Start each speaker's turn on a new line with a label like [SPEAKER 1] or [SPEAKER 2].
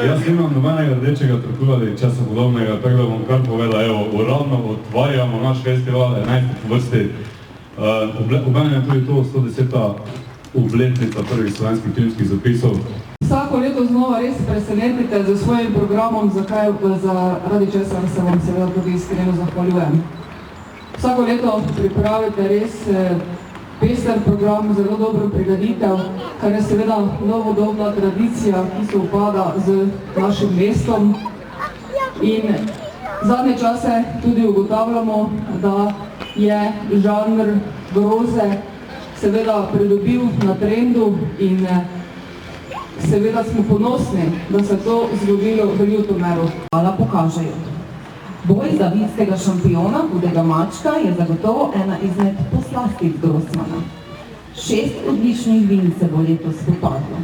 [SPEAKER 1] Jaz nimam nobenega rdečega trokula ali česa podobnega, tako da bom kar povedal, evo, uradno otvarjamo naš festival 11. po vrsti. Obenem je tudi to 110. obletnica prvih slovenskih filmskih zapisov.
[SPEAKER 2] Vsako leto znova res presenetite z svojim programom, zaradi česar se vam seveda tudi iskreno zahvaljujem. Vsako leto pripravite res pester program, zelo dobro prireditev, kar je seveda novodobna tradicija, ki se upada z našim mestom. In zadnje čase tudi ugotavljamo, da je žanr groze seveda pridobil na trendu in seveda smo ponosni, da se to zgodilo v Ljutomeru.
[SPEAKER 3] Hvala pokažejo. Boj za vinskega šampiona Hudega mačka je zagotovo ena izmed poslastic Grossmana. 6 odličnih vin se bo letos spopadlo.